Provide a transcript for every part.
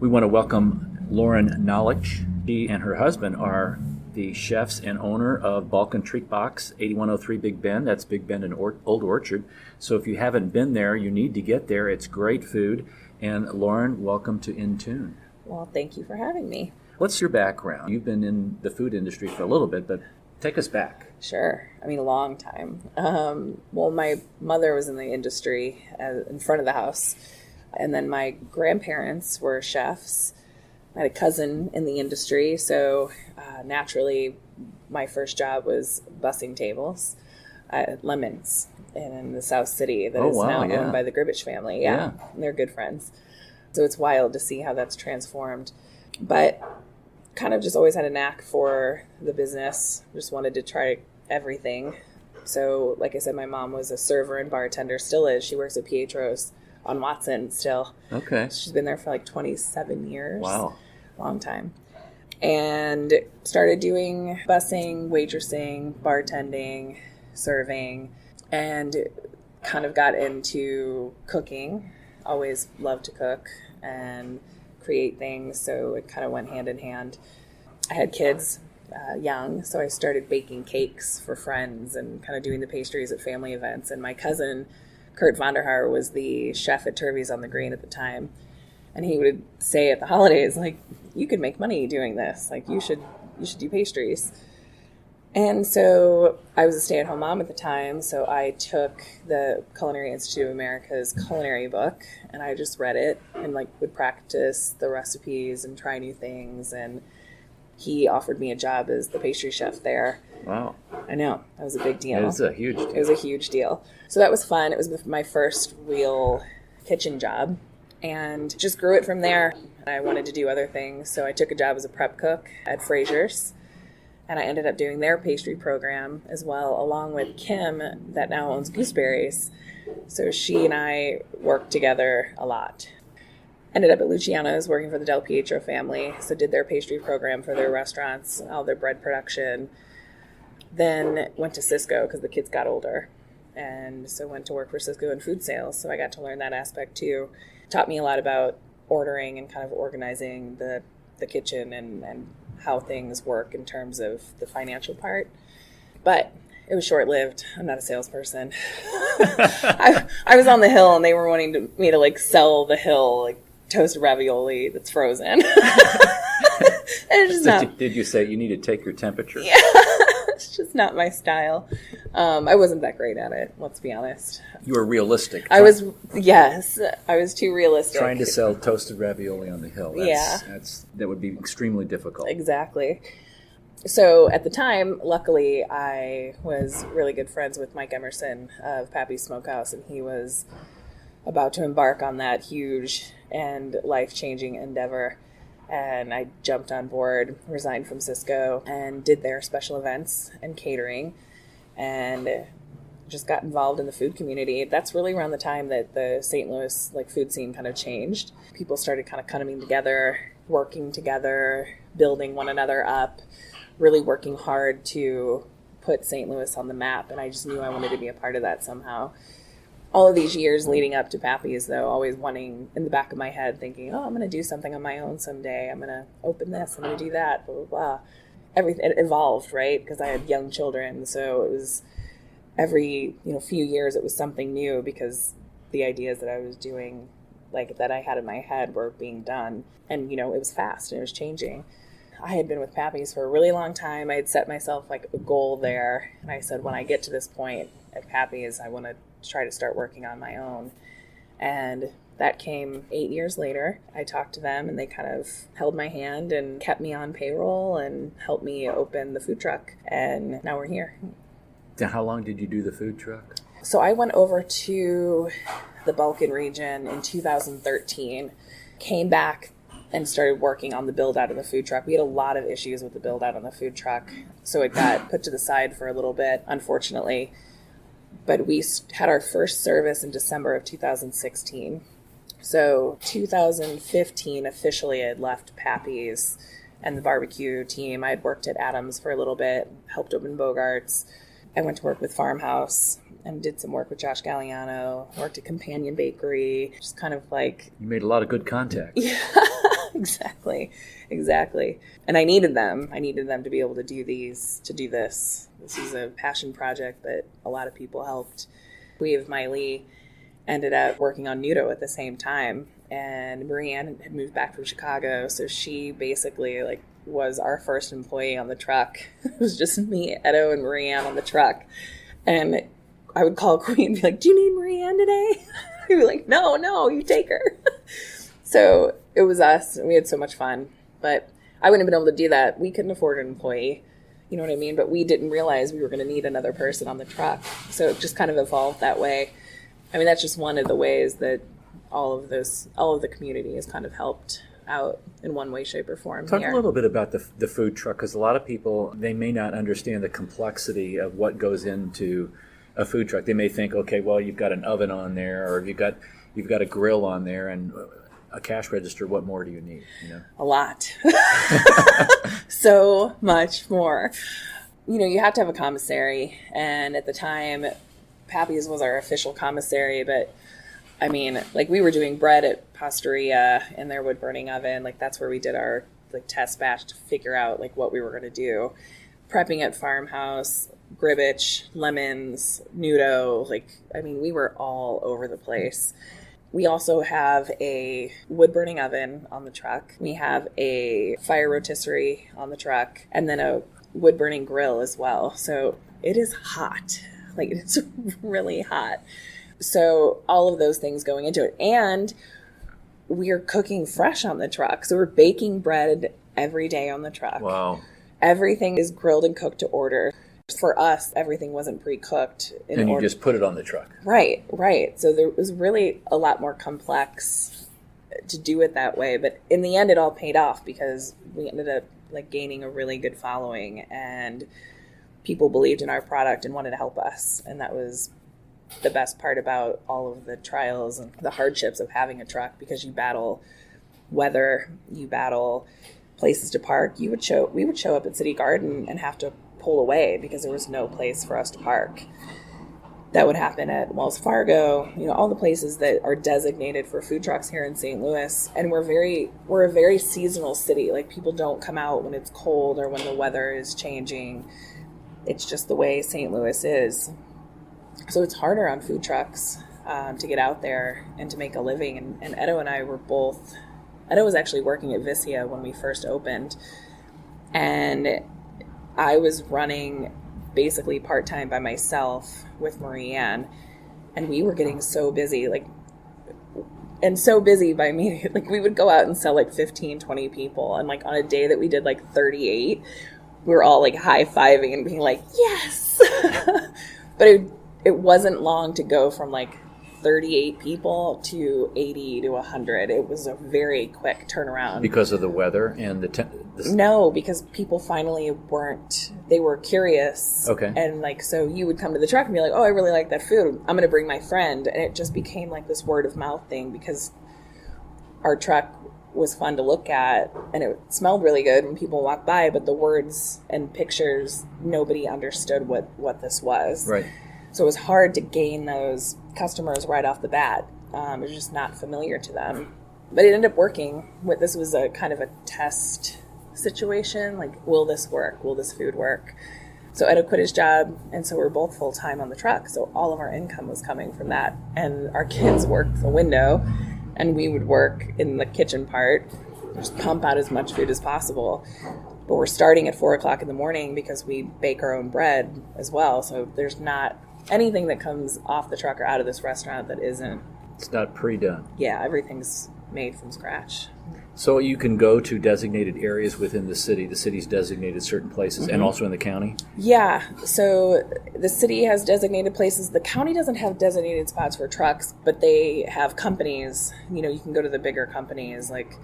We want to welcome Loryn Nalic. She and her husband are the chefs and owner of Balkan Treat Box, 8103 Big Bend. That's Big Bend in Old Orchard. So if you haven't been there, you need to get there. It's great food. And Loryn, welcome to In Tune. Well, thank you for having me. What's your background? You've been in the food industry for a little bit, but take us back. Sure. I mean, a long time. Well, my mother was in the industry in front of the house. And then my grandparents were chefs. I had a cousin in the industry. So naturally, my first job was bussing tables at Lemons in the South City that is now owned by the Gribbich family. Yeah. And they're good friends. So it's wild to see how that's transformed. But kind of just always had a knack for the business. Just wanted to try everything. So like I said, my mom was a server and bartender, still is. She works at Pietro's on Watson still. Okay. She's been there for like 27 years. Wow. Long time. And started doing bussing, waitressing, bartending, serving, and kind of got into cooking. Always loved to cook and create things, so it kind of went hand in hand. I had kids young, so I started baking cakes for friends and kind of doing the pastries at family events. And my cousin, Kurt Vonderhaar, was the chef at Turvey's on the Green at the time. And he would say at the holidays, like, you could make money doing this. Like, you should do pastries. And so I was a stay-at-home mom at the time, so I took the Culinary Institute of America's culinary book, and I just read it and like would practice the recipes and try new things. And he offered me a job as the pastry chef there. Wow. I know. That was a big deal. It was a huge deal. It was a huge deal. So that was fun. It was my first real kitchen job, and just grew it from there. I wanted to do other things, so I took a job as a prep cook at Fraser's. And I ended up doing their pastry program as well, along with Kim, that now owns Gooseberries. So she and I worked together a lot. Ended up at Luciano's working for the Del Pietro family. So did their pastry program for their restaurants, all their bread production. Then went to Cisco because the kids got older. And so went to work for Cisco in food sales. So I got to learn that aspect too. Taught me a lot about ordering and kind of organizing the kitchen and how things work in terms of the financial part. But it was short-lived. I'm not a salesperson. I was on the Hill, and they were wanting me to like sell the Hill like toasted ravioli that's frozen. Did you say you need to take your temperature? Yeah, it's just not my style. I wasn't that great at it, let's be honest. You were realistic. I was too realistic. Trying to sell toasted ravioli on the Hill. That would be extremely difficult. Exactly. So at the time, luckily, I was really good friends with Mike Emerson of Pappy's Smokehouse, and he was about to embark on that huge and life-changing endeavor. And I jumped on board, resigned from Cisco, and did their special events and catering, and just got involved in the food community. That's really around the time that the St. Louis food scene kind of changed. People started kind of coming together, working together, building one another up, really working hard to put St. Louis on the map. And I just knew I wanted to be a part of that somehow. All of these years leading up to Pappy's, though, always wanting in the back of my head, thinking, I'm going to do something on my own someday. I'm going to open this. I'm going to do that, blah, blah, blah. Everything it evolved, right? Because I had young children. So it was every few years it was something new, because the ideas that I was doing, that I had in my head, were being done. And, it was fast and it was changing. I had been with Pappy's for a really long time. I had set myself a goal there. And I said, when I get to this point at Pappy's, I want to try to start working on my own. And that came 8 years later. I talked to them, and they kind of held my hand and kept me on payroll and helped me open the food truck. And now we're here. How long did you do the food truck? So I went over to the Balkan region in 2013, came back and started working on the build out of the food truck. We had a lot of issues with the build out on the food truck, so it got put to the side for a little bit, unfortunately. But we had our first service in December of 2016. So 2015, officially, I had left Pappy's and the barbecue team. I had worked at Adams for a little bit, helped open Bogart's. I went to work with Farmhouse and did some work with Josh Galliano, worked at Companion Bakery, just kind of You made a lot of good contacts. Yeah, Exactly. And I needed them. I needed them to be able to do this. This is a passion project that a lot of people helped. We of Miley ended up working on Nudo at the same time. And Marianne had moved back from Chicago. So she basically like was our first employee on the truck. It was just me, Edo, and Marianne on the truck. And I would call Queen and be like, do you need Marianne today? He'd be like, no, you take her. So it was us, and we had so much fun. But I wouldn't have been able to do that. We couldn't afford an employee. You know what I mean? But we didn't realize we were going to need another person on the truck. So it just kind of evolved that way. I mean, that's just one of the ways that all of the community has kind of helped out in one way, shape, or form. Talk a little bit about the food truck, because a lot of people, they may not understand the complexity of what goes into a food truck. They may think, okay, well, you've got an oven on there, or you've got a grill on there, and a cash register. What more do you need? You know? A lot. So much more. You know, you have to have a commissary, and at the time, Pappy's was our official commissary, but I mean, like, we were doing bread at Pastoria in their wood burning oven. Like, that's where we did our like test batch to figure out like what we were going to do. Prepping at Farmhouse, Gribbage, Lemons, Nudo. Like, I mean, we were all over the place. We also have a wood burning oven on the truck. We have a fire rotisserie on the truck, and then a wood burning grill as well. So it is hot. Like, it's really hot. So all of those things going into it. And we're cooking fresh on the truck. So we're baking bread every day on the truck. Wow. Everything is grilled and cooked to order. For us, everything wasn't pre-cooked. And you just put it on the truck. Right. So there was really a lot more complex to do it that way. But in the end, it all paid off because we ended up like gaining a really good following, and people believed in our product and wanted to help us. And that was the best part about all of the trials and the hardships of having a truck, because you battle weather, you battle places to park. We would show up at City Garden and have to pull away because there was no place for us to park. That would happen at Wells Fargo, you know, all the places that are designated for food trucks here in St. Louis. And we're a very seasonal city. Like, people don't come out when it's cold or when the weather is changing. It's just the way St. Louis is. So it's harder on food trucks to get out there and to make a living. And Edo and I were both, Edo was actually working at Vicia when we first opened. And I was running basically part-time by myself with Marianne. And we were getting so busy, and so busy by me. Like, we would go out and sell like 15, 20 people. And like on a day that we did like 38, we were all like high-fiving and being like, yes! But it wasn't long to go from like 38 people to 80 to 100. It was a very quick turnaround. Because of the weather and No, because people finally they were curious. Okay. And like, so you would come to the truck and be like, oh, I really like that food. I'm going to bring my friend. And it just became like this word of mouth thing because our truck was fun to look at and it smelled really good when people walked by, but the words and pictures, nobody understood what this was. Right. So it was hard to gain those customers right off the bat. It was just not familiar to them. But it ended up working. This was a kind of a test situation. Like, will this work? Will this food work? So Edo quit his job, and so we're both full-time on the truck. So all of our income was coming from that. And our kids worked the window, and we would work in the kitchen part, just pump out as much food as possible. But we're starting at 4 o'clock in the morning because we bake our own bread as well. So there's not anything that comes off the truck or out of this restaurant that isn't. It's not pre-done. Yeah, everything's made from scratch. So you can go to designated areas within the city. The city's designated certain places, and also in the county? Yeah, so the city has designated places. The county doesn't have designated spots for trucks, but they have companies. You know, you can go to the bigger companies like,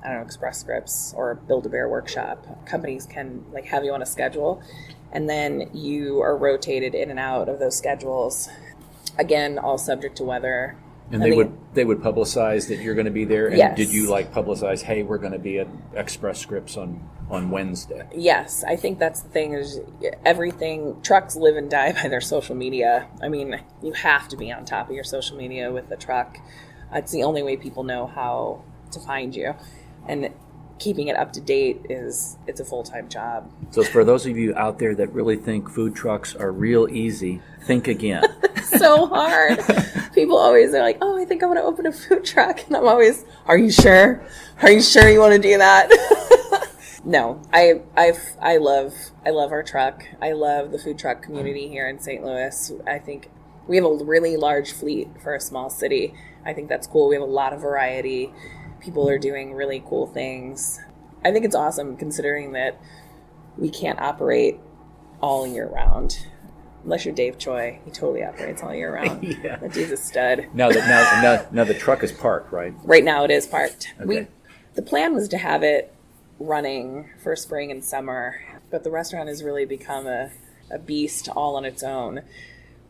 I don't know, Express Scripts or Build-A-Bear Workshop. Companies can like have you on a schedule, and then you are rotated in and out of those schedules. Again, all subject to weather. And they would publicize that you're going to be there? And yes. Did you like publicize, hey, we're going to be at Express Scripts on Wednesday? Yes, I think that's the thing is everything, trucks live and die by their social media. I mean, you have to be on top of your social media with the truck. It's the only way people know how to find you. And keeping it up to date it's a full-time job. So for those of you out there that really think food trucks are real easy, think again. So hard. People always are like, oh, I think I want to open a food truck. And I'm always, are you sure? Are you sure you want to do that? No, I love our truck. I love the food truck community here in St. Louis. I think we have a really large fleet for a small city. I think that's cool. We have a lot of variety. People are doing really cool things. I think it's awesome considering that we can't operate all year round. Unless you're Dave Choi, he totally operates all year round. Yeah. That dude's a stud. Now the truck is parked, right? Right now it is parked. Okay. The plan was to have it running for spring and summer, but the restaurant has really become a beast all on its own.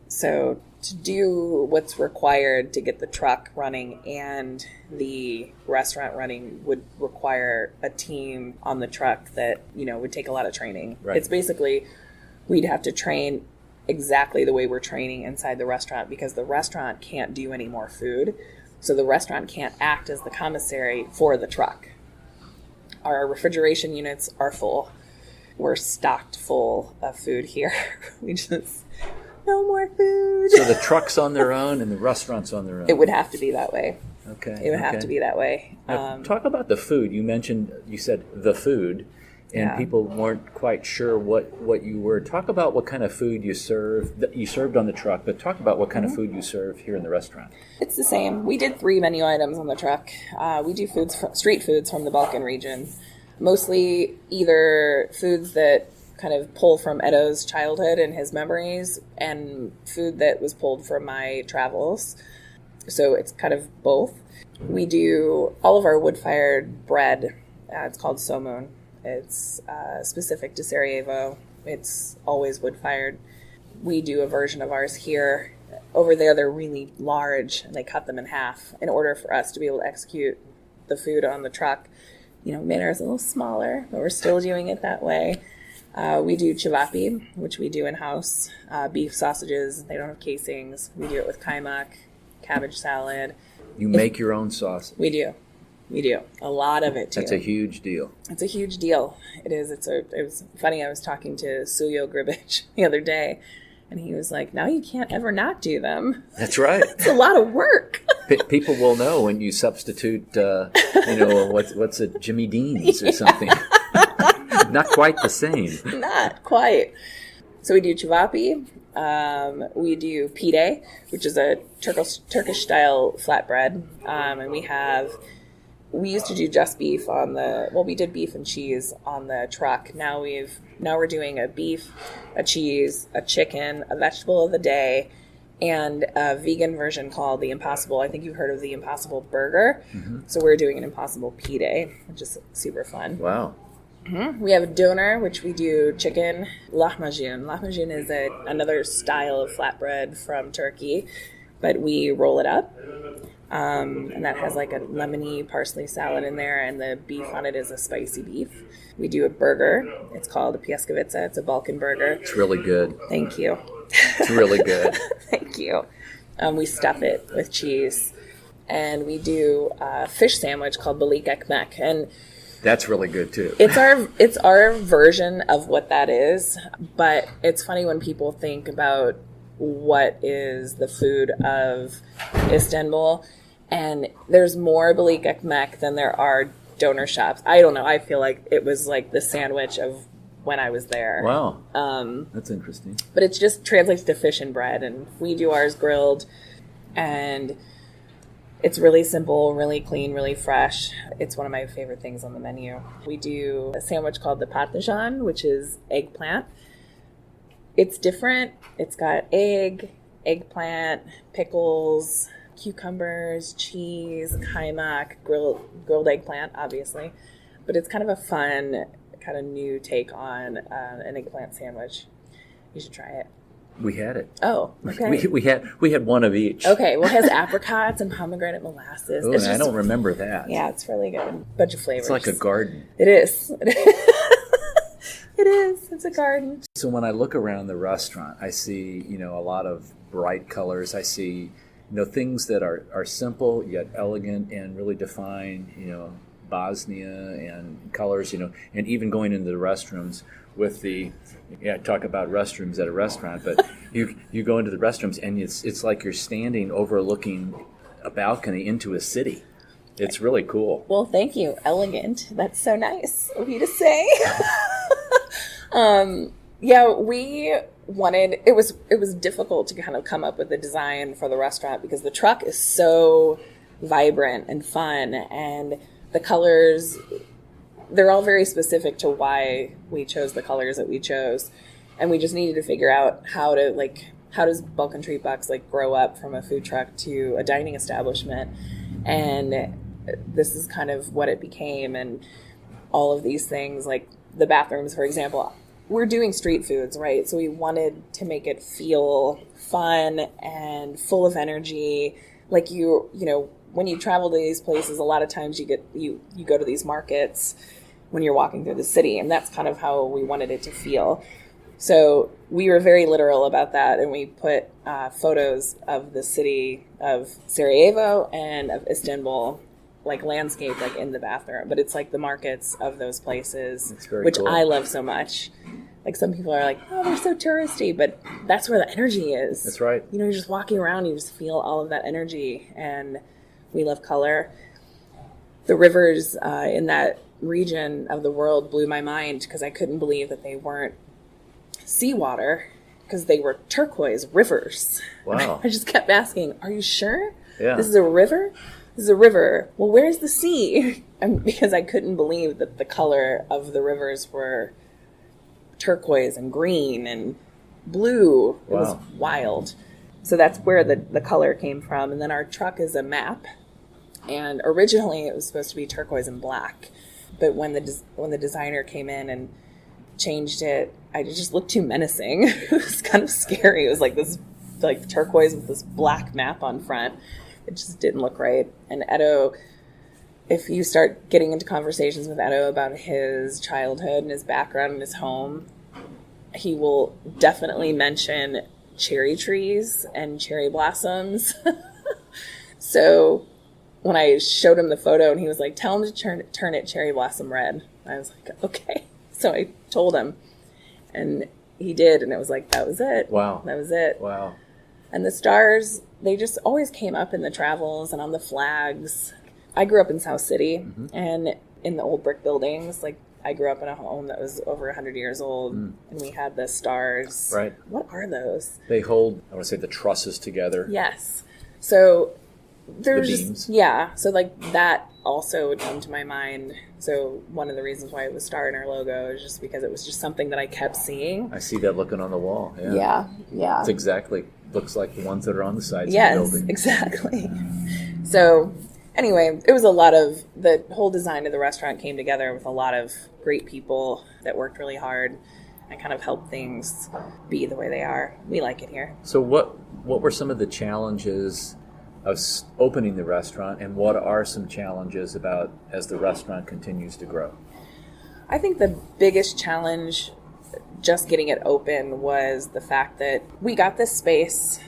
So to do what's required to get the truck running and the restaurant running would require a team on the truck that, would take a lot of training. Right. It's basically, we'd have to train exactly the way we're training inside the restaurant because the restaurant can't do any more food. So the restaurant can't act as the commissary for the truck. Our refrigeration units are full. We're stocked full of food here. We just, no more food. So the truck's on their own and the restaurant's on their own? It would have to be that way. Okay. It would have to be that way. Now, talk about the food. You said the food, and Yeah. people weren't quite sure what you were. Talk about what kind of food you served on the truck, but talk about what kind of food you serve here in the restaurant. It's the same. We did 3 menu items on the truck. We do street foods from the Balkan region, mostly either foods that kind of pull from Edo's childhood and his memories, and food that was pulled from my travels. So it's kind of both. We do all of our wood-fired bread. It's called somun. It's specific to Sarajevo. It's always wood-fired. We do a version of ours here. Over there, they're really large, and they cut them in half in order for us to be able to execute the food on the truck. We made ours a little smaller, but we're still doing it that way. We do chivapi, which we do in-house. Beef sausages, they don't have casings. We do it with kaimak, cabbage salad. You make your own sauce. We do. A lot of it, too. That's a huge deal. It's a huge deal. It is. It was funny. I was talking to Suljo Gribic the other day, and he was like, now you can't ever not do them. That's right. It's a lot of work. People will know when you substitute, what's it, Jimmy Dean's or something. Not quite the same. Not quite. So we do chivapi. We do pide, which is a Turkish-style flatbread. And we used to do just beef we did beef and cheese on the truck. Now we're doing a beef, a cheese, a chicken, a vegetable of the day, and a vegan version called the Impossible. I think you've heard of the Impossible Burger. Mm-hmm. So we're doing an Impossible pide, which is super fun. Wow. Mm-hmm. We have a doner, which we do chicken lahmacun. Lahmacun is another style of flatbread from Turkey, but we roll it up. And that has like a lemony parsley salad in there, and the beef on it is a spicy beef. We do a burger. It's called a pieskovica. It's a Balkan burger. It's really good. Thank you. It's really good. Thank you. We stuff it with cheese. And we do a fish sandwich called balik ekmek. And that's really good too. It's our version of what that is, but it's funny when people think about what is the food of Istanbul, and there's more balik ekmek than there are doner shops. I don't know. I feel like it was like the sandwich of when I was there. Wow. That's interesting. But it just translates to fish and bread, and we do ours grilled, and it's really simple, really clean, really fresh. It's one of my favorite things on the menu. We do a sandwich called the patlıcan, which is eggplant. It's different. It's got eggplant, pickles, cucumbers, cheese, kaimak, grilled eggplant, obviously. But it's kind of a fun, kind of new take on an eggplant sandwich. You should try it. We had it. Oh, okay. We had one of each. Okay, well, it has apricots and pomegranate molasses. Oh, I don't remember that. Yeah, it's really good. Bunch of flavors. It's like a garden. It is. It is. It's a garden. So when I look around the restaurant, I see, a lot of bright colors. I see, things that are simple yet elegant and really define, Bosnia and colors, and even going into the restrooms with talk about restrooms at a restaurant, but you go into the restrooms and it's like you're standing overlooking a balcony into a city. It's really cool. Well, thank you. Elegant. That's so nice of you to say. We wanted, it was difficult to kind of come up with the design for the restaurant because the truck is so vibrant and fun, and the colors, they're all very specific to why we chose the colors that we chose. And we just needed to figure out how does Balkan Treat Box grow up from a food truck to a dining establishment. And this is kind of what it became. And all of these things, like the bathrooms, for example, we're doing street foods, right? So we wanted to make it feel fun and full of energy. Like when you travel to these places, a lot of times you go to these markets when you're walking through the city, and that's kind of how we wanted it to feel. So we were very literal about that, and we put photos of the city of Sarajevo and of Istanbul, landscape, in the bathroom. But it's the markets of those places, which cool. I love so much. Some people are like, oh, they're so touristy, but that's where the energy is. That's right. You're just walking around, you just feel all of that energy, and we love color. The rivers in that region of the world blew my mind because I couldn't believe that they weren't seawater, because they were turquoise rivers. Wow. I just kept asking, are you sure? Yeah. This is a river? This is a river. Well, where's the sea? Because I couldn't believe that the color of the rivers were turquoise and green and blue. It was wild. So that's where the color came from. And then our truck is a map. And originally it was supposed to be turquoise and black. But when the designer came in and changed it, it just looked too menacing. It was kind of scary. It was this turquoise with this black map on front. It just didn't look right. And Edo, if you start getting into conversations with Edo about his childhood and his background and his home, he will definitely mention cherry trees and cherry blossoms. So when I showed him the photo and he was like, tell him to turn it cherry blossom red. I was like, okay. So I told him, and he did, and it was that was it. Wow. That was it. Wow. And the stars, they just always came up in the travels and on the flags. I grew up in South City, mm-hmm. and in the old brick buildings. I grew up in a home that was over 100 years old, and we had the stars. Right. What are those? They hold, I want to say, the trusses together. Yes. So there's the beams. Yeah. So that also would come to my mind. So one of the reasons why it was star in our logo is just because it was just something that I kept seeing. I see that looking on the wall. Yeah. It's exactly, looks like the ones that are on the sides yes, of the building. Exactly. So anyway, it was the whole design of the restaurant came together with a lot of great people that worked really hard and kind of helped things be the way they are. We like it here. So what were some of the challenges of opening the restaurant, and what are some challenges about as the restaurant continues to grow? I think the biggest challenge just getting it open was the fact that we got this space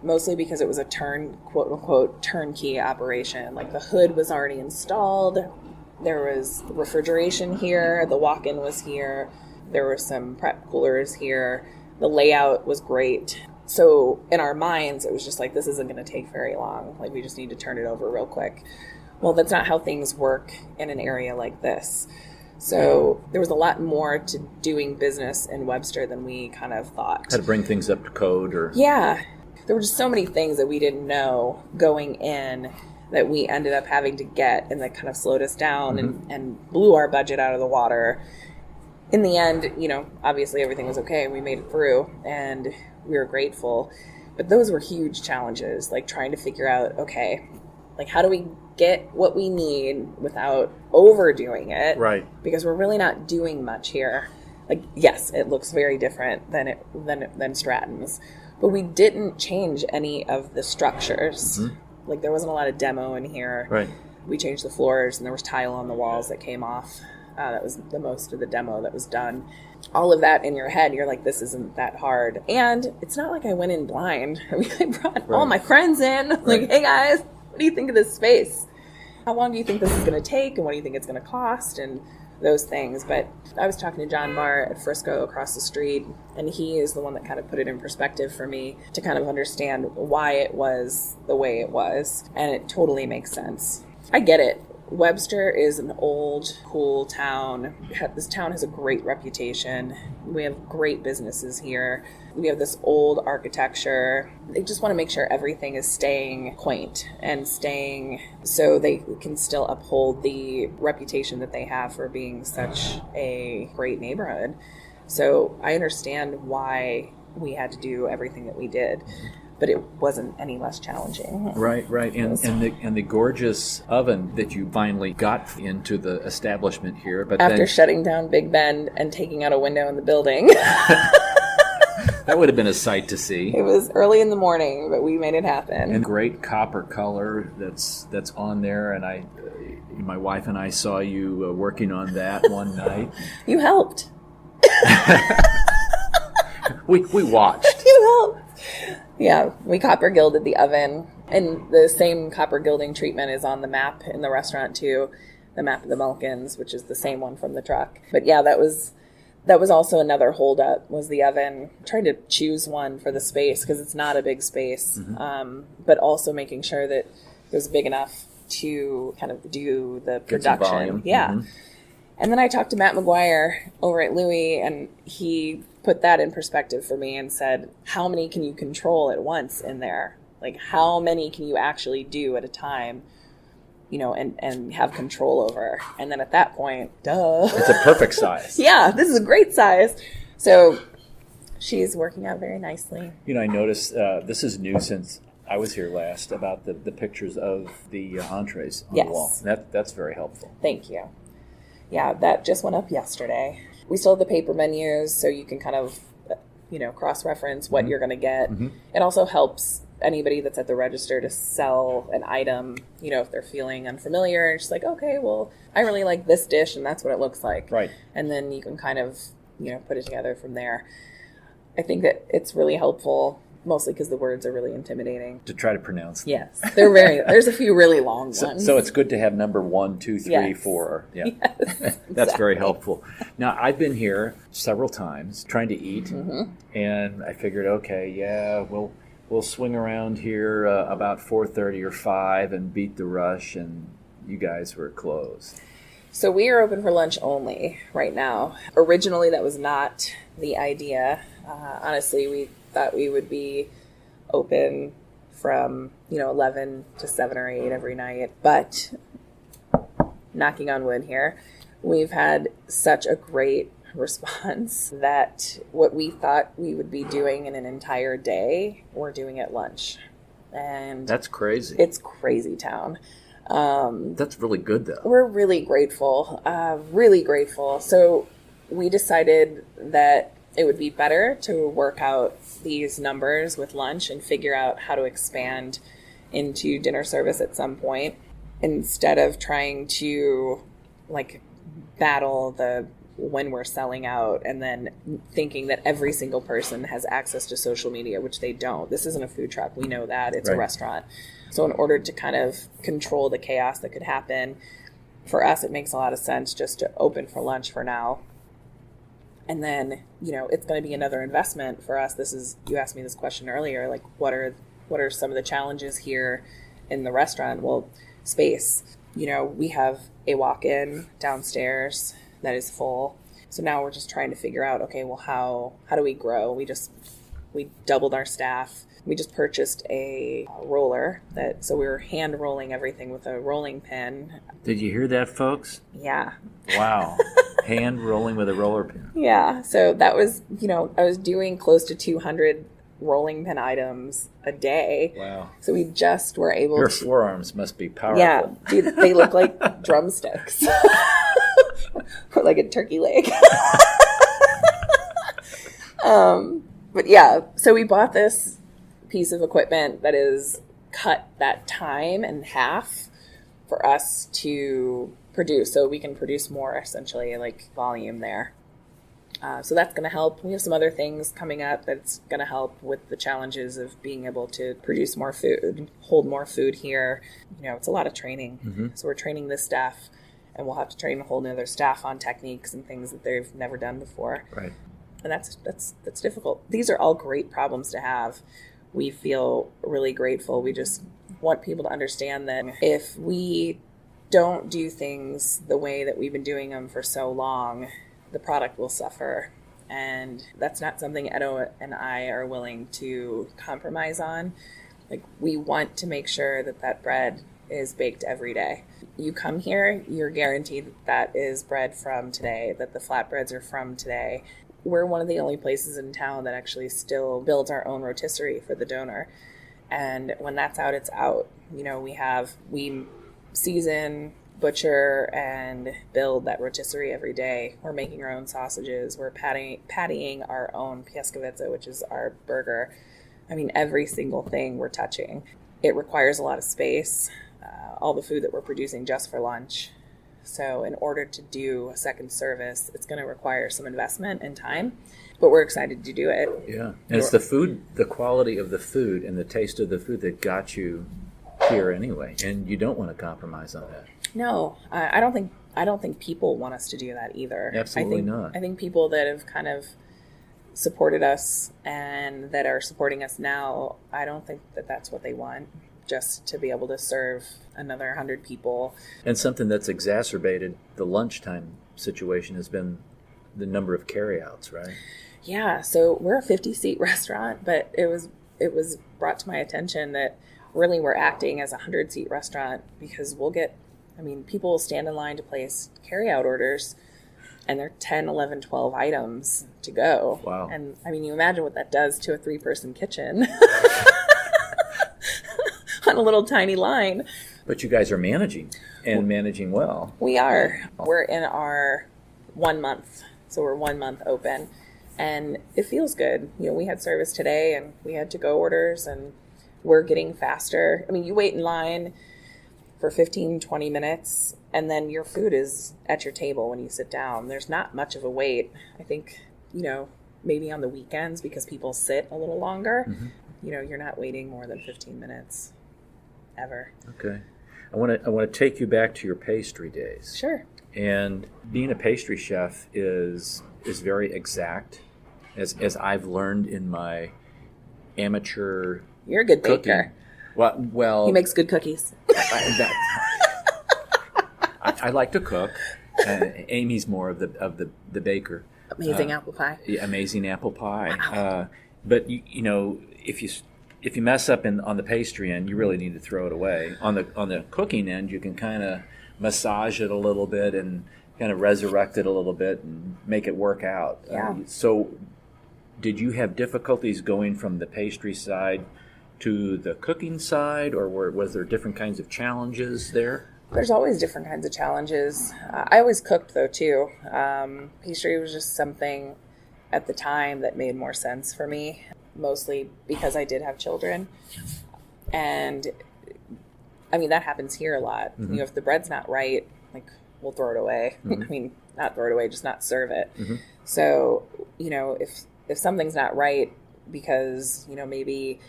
mostly because it was a quote unquote turnkey operation. The hood was already installed. There was refrigeration here. The walk-in was here. There were some prep coolers here. The layout was great. So in our minds, it was just this isn't going to take very long. We just need to turn it over real quick. Well, that's not how things work in an area like this. So there was a lot more to doing business in Webster than we kind of thought. Had to bring things up to code or... Yeah. There were just so many things that we didn't know going in that we ended up having to get, and that kind of slowed us down mm-hmm. and blew our budget out of the water. In the end, obviously everything was okay. We made it through, and we were grateful. But those were huge challenges, trying to figure out, okay, how do we get what we need without overdoing it? Right. Because we're really not doing much here. Yes, it looks very different than Stratton's, but we didn't change any of the structures. Mm-hmm. There wasn't a lot of demo in here. Right. We changed the floors, and there was tile on the walls that came off. That was the most of the demo that was done. All of that in your head, you're like, this isn't that hard. And it's not like I went in blind. I brought all my friends in. Right. Hey guys, what do you think of this space? how long do you think this is going to take, and what do you think it's going to cost, and those things. But I was talking to John Barr at Frisco across the street, and he is the one that kind of put it in perspective for me to kind of understand why it was the way it was. And it totally makes sense. I get it. Webster is an old, cool town. This town has a great reputation. We have great businesses here. We have this old architecture. They just want to make sure everything is staying quaint and staying so they can still uphold the reputation that they have for being such a great neighborhood. So I understand why we had to do everything that we did. But it wasn't any less challenging. Right. And the gorgeous oven that you finally got into the establishment here. But after then, shutting down Big Ben and taking out a window in the building. That would have been a sight to see. It was early in the morning, but we made it happen. And great copper color that's on there. And my wife and I saw you working on that one night. You helped. We watched. You helped. Yeah, we copper gilded the oven, and the same copper gilding treatment is on the map in the restaurant too, the map of the Balkans, which is the same one from the truck. But yeah, that was also another holdup, was the oven. Trying to choose one for the space because it's not a big space, but also making sure that it was big enough to kind of do the production. Yeah. Mm-hmm. And then I talked to Matt McGuire over at Louis, and he put that in perspective for me and said, how many can you control at once in there? Like, how many can you actually do at a time, and have control over? And then at that point, duh. It's a perfect size. Yeah, this is a great size. So she's working out very nicely. I noticed, this is new since I was here last, about the pictures of the entrees on the wall. That's very helpful. Thank you. Yeah, that just went up yesterday. We still have the paper menus, so you can kind of, cross-reference what you're going to get. Mm-hmm. It also helps anybody that's at the register to sell an item, if they're feeling unfamiliar. It's just like, okay, well, I really like this dish, and that's what it looks like. Right. And then you can kind of, put it together from there. I think that it's really helpful, mostly because the words are really intimidating. To try to pronounce them. Yes. There's a few really long ones. So it's good to have number 1, 2, 3, 4. Yeah. Yes, That's exactly. Very helpful. Now, I've been here several times trying to eat, and I figured, okay, yeah, we'll swing around here about 4:30 or 5 and beat the rush, and you guys were closed. So we are open for lunch only right now. Originally, that was not the idea. Honestly, we thought we would be open from 11 to 7 or 8 every night, but knocking on wood here, we've had such a great response that what we thought we would be doing in an entire day, we're doing at lunch. And that's crazy. It's crazy town. That's really good though. We're really grateful. So we decided that it would be better to work out these numbers with lunch and figure out how to expand into dinner service at some point, instead of trying to battle when we're selling out and then thinking that every single person has access to social media, which they don't. This isn't a food truck. We know that. It's a restaurant. So in order to kind of control the chaos that could happen, for us, it makes a lot of sense just to open for lunch for now. And then, it's going to be another investment for us. You asked me this question earlier, what are some of the challenges here in the restaurant? Well, space. We have a walk-in downstairs that is full. So now we're just trying to figure out, okay, well, how do we grow? We doubled our staff. We just purchased a roller so we were hand rolling everything with a rolling pin. Did you hear that, folks? Yeah. Wow. Hand rolling with a roller pin. Yeah. So that was, I was doing close to 200 rolling pin items a day. Wow. So we just were able Your forearms must be powerful. Yeah. Dude, they look like drumsticks. Or like a turkey leg. But yeah, so we bought this piece of equipment that is cut that time in half for us to produce, so we can produce more, essentially, volume there. So that's going to help. We have some other things coming up that's going to help with the challenges of being able to produce more food, hold more food here. It's a lot of training. So we're training this staff, and we'll have to train a whole nother staff on techniques and things that they've never done before. Right. And that's difficult. These are all great problems to have. We feel really grateful. We just want people to understand that if we don't do things the way that we've been doing them for so long, the product will suffer. And that's not something Edo and I are willing to compromise on. Like, we want to make sure that bread is baked every day. You come here, you're guaranteed that is bread from today, that the flatbreads are from today. We're one of the only places in town that actually still builds our own rotisserie for the donor. And when that's out, it's out. We season, butcher, and build that rotisserie every day. We're making our own sausages. We're pattying our own pieskovitza, which is our burger. Every single thing we're touching. It requires a lot of space, all the food that we're producing just for lunch. So in order to do a second service, it's going to require some investment and time, but we're excited to do it. Yeah. And it's the food, the quality of the food and the taste of the food that got you here anyway. And you don't want to compromise on that. No, I don't think people want us to do that either. Absolutely not. I think people that have kind of supported us and that are supporting us now, I don't think that that's what they want. Just to be able to serve another 100 people. And something that's exacerbated the lunchtime situation has been the number of carryouts, right? Yeah, so we're a 50-seat restaurant, but it was brought to my attention that really we're acting as a 100-seat restaurant, because people will stand in line to place carryout orders, and they're 10, 11, 12 items to go. Wow. And you imagine what that does to a 3-person kitchen. On a little tiny line. But you guys are managing well. We are. We're in our 1 month. So we're 1 month open. And it feels good. We had service today and we had to-go orders, and we're getting faster. You wait in line for 15, 20 minutes, and then your food is at your table when you sit down. There's not much of a wait. I think, maybe on the weekends, because people sit a little longer, you're not waiting more than 15 minutes. Ever. Okay. I want to take you back to your pastry days. Sure. And being a pastry chef is very exact, as I've learned in my amateur. You're a good cooking. baker. Well, he makes good cookies. I like to cook. Amy's more of the baker. Amazing apple pie. Yeah, amazing apple pie. Wow. But if you mess up on the pastry end, you really need to throw it away. On the cooking end, you can kind of massage it a little bit and kind of resurrect it a little bit and make it work out. Yeah. So did you have difficulties going from the pastry side to the cooking side, or was there different kinds of challenges there? There's always different kinds of challenges. I always cooked, though, too. Pastry was just something at the time that made more sense for me. Mostly because I did have children. And that happens here a lot. If the bread's not right, we'll throw it away. Not throw it away, just not serve it. So, if something's not right because, maybe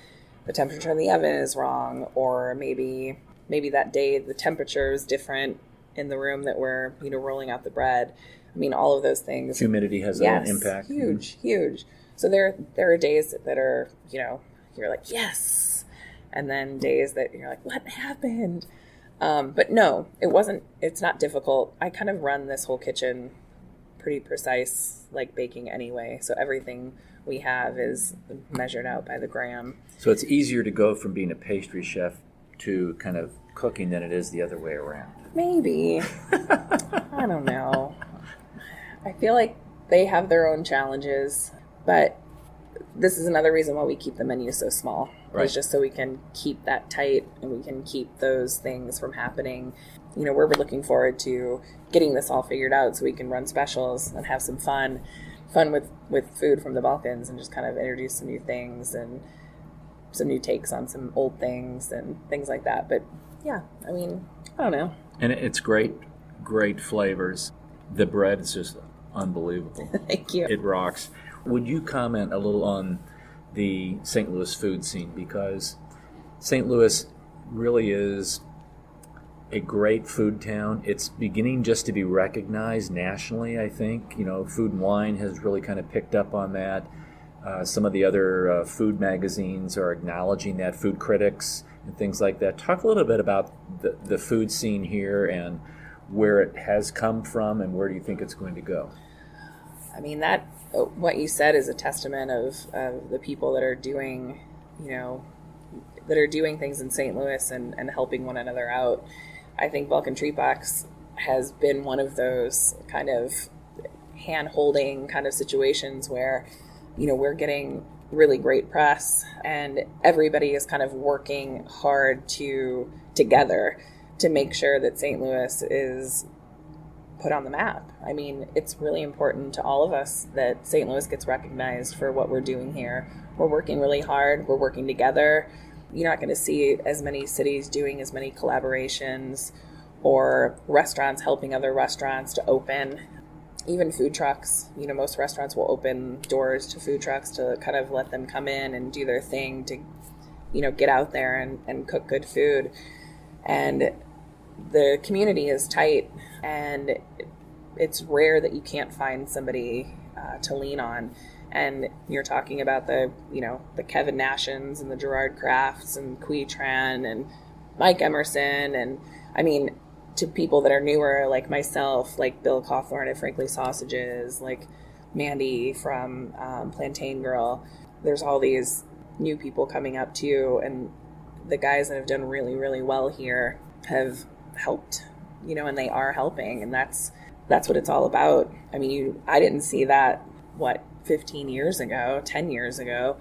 the temperature in the oven is wrong, or maybe that day the temperature is different in the room that we're, rolling out the bread. All of those things. Humidity has an impact. Huge. So there are days that are, you're like, yes. And then days that you're like, what happened? But no, it's not difficult. I kind of run this whole kitchen pretty precise, like baking anyway. So everything we have is measured out by the gram. So it's easier to go from being a pastry chef to kind of cooking than it is the other way around. Maybe. I don't know. I feel like they have their own challenges. But this is another reason why we keep the menu so small. Right. It's just so we can keep that tight and we can keep those things from happening. We're looking forward to getting this all figured out so we can run specials and have some fun with food from the Balkans, and just kind of introduce some new things and some new takes on some old things and things like that. But yeah, I don't know. And it's great flavors. The bread is just unbelievable. Thank you. It rocks. Would you comment a little on the St. Louis food scene? Because St. Louis really is a great food town. It's beginning just to be recognized nationally, I think. Food and Wine has really kind of picked up on that. Some of the other food magazines are acknowledging that, food critics and things like that. Talk a little bit about the food scene here and where it has come from and where do you think it's going to go? I mean, that what you said is a testament of the people that are doing, things in St. Louis and helping one another out. I think Balkan Treat Box has been one of those kind of hand-holding kind of situations where, we're getting really great press and everybody is kind of working hard together to make sure that St. Louis is put on the map. I mean, it's really important to all of us that St. Louis gets recognized for what we're doing here. We're working really hard. We're working together. You're not going to see as many cities doing as many collaborations or restaurants helping other restaurants to open. Even food trucks, most restaurants will open doors to food trucks to kind of let them come in and do their thing to, get out there and cook good food. And the community is tight, and it's rare that you can't find somebody to lean on. And you're talking about the Kevin Nashins and the Gerard Crafts and Kui Tran and Mike Emerson. And I mean, to people that are newer, like myself, like Bill Cawthorn at Frankly Sausages, like Mandy from Plantain Girl, there's all these new people coming up too. And the guys that have done really, really well here have helped, and they are helping. And that's what it's all about. I mean, I didn't see that, 15 years ago, 10 years ago.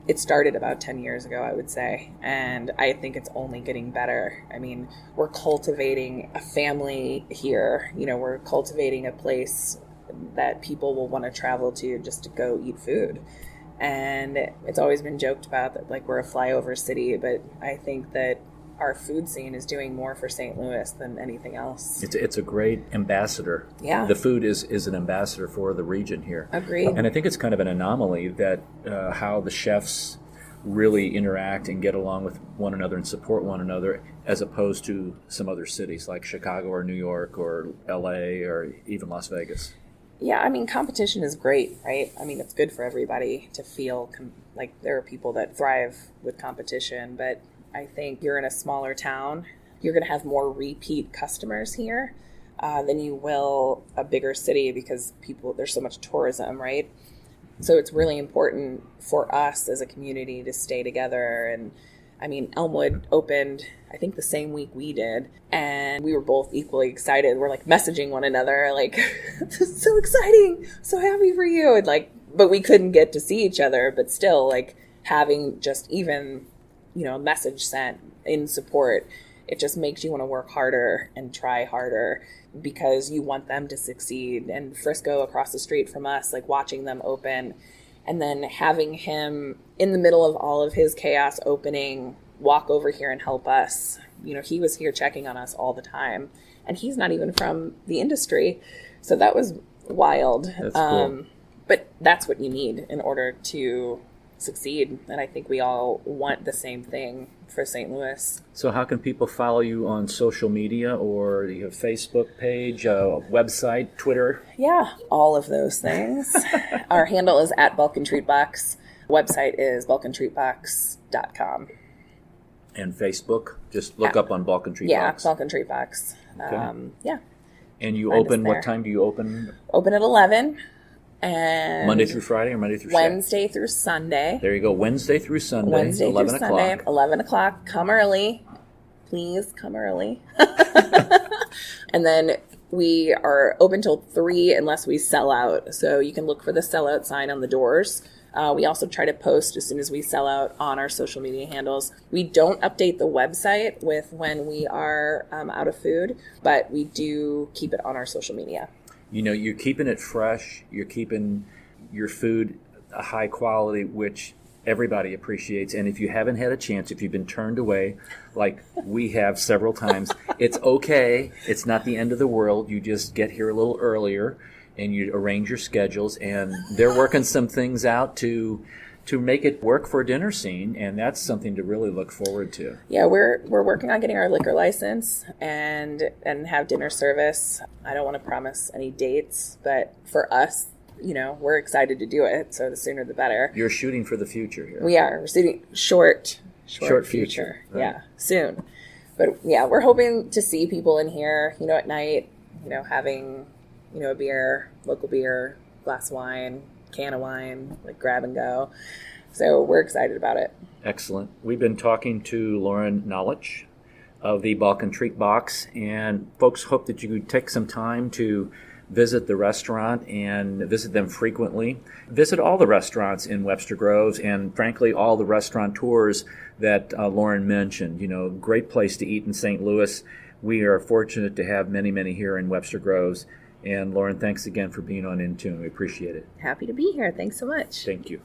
It started about 10 years ago, I would say. And I think it's only getting better. I mean, we're cultivating a family here. We're cultivating a place that people will want to travel to just to go eat food. And it's always been joked about that, like, we're a flyover city, but I think that our food scene is doing more for St. Louis than anything else. It's a great ambassador. Yeah. The food is an ambassador for the region here. Agreed. And I think it's kind of an anomaly that how the chefs really interact and get along with one another and support one another as opposed to some other cities like Chicago or New York or LA or even Las Vegas. Yeah, I mean, competition is great, right? I mean, it's good for everybody to feel like there are people that thrive with competition, but I think you're in a smaller town, you're going to have more repeat customers here than you will a bigger city because there's so much tourism, right? So it's really important for us as a community to stay together. And I mean, Elmwood opened, I think, the same week we did, and we were both equally excited. We're like messaging one another, like, "This is so exciting, so happy for you," and but we couldn't get to see each other. But still, like, having just even a message sent in support, it just makes you want to work harder and try harder because you want them to succeed. And Frisco across the street from us, like, watching them open and then having him in the middle of all of his chaos opening, walk over here and help us. He was here checking on us all the time, and he's not even from the industry. So that was wild. That's cool. But that's what you need in order to succeed. And I think we all want the same thing for St. Louis. So how can people follow you on social media, or you have Facebook page, website, Twitter? Yeah, all of those things. Our handle is at Balkan Treat Box. Website is balkantreatbox.com. And Facebook? Just look up on Balkan Treat Box. Yeah, Balkan Treat Box. Okay. Yeah. And you open, what time do you open? Open at 11. And Monday through Friday or Monday through Saturday? Wednesday through Sunday. There you go. Wednesday through Sunday, Wednesday 11 through o'clock. Sunday, 11 o'clock. Come early. Please come early. And then we are open till 3 unless we sell out. So you can look for the sellout sign on the doors. We also try to post as soon as we sell out on our social media handles. We don't update the website with when we are out of food, but we do keep it on our social media. You're keeping it fresh. You're keeping your food a high quality, which everybody appreciates. And if you haven't had a chance, if you've been turned away, like we have several times, it's okay. It's not the end of the world. You just get here a little earlier and you arrange your schedules, and they're working some things out to make it work for a dinner scene, and that's something to really look forward to. Yeah, we're working on getting our liquor license and have dinner service. I don't want to promise any dates, but for us, we're excited to do it. So the sooner the better. You're shooting for the future here. We are. We're shooting short future. Right. Yeah, soon. But yeah, we're hoping to see people in here, at night, having, a beer, local beer, glass of wine, can of wine, like grab and go. So we're excited about it. Excellent. We've been talking to Loryn Nalic of the Balkan Treat Box, and folks hope that you could take some time to visit the restaurant and visit them frequently. Visit all the restaurants in Webster Groves and, frankly, all the restaurateurs that Loryn mentioned. Great place to eat in St. Louis. We are fortunate to have many, many here in Webster Groves. And Loryn, thanks again for being on In Tune. We appreciate it. Happy to be here. Thanks so much. Thank you.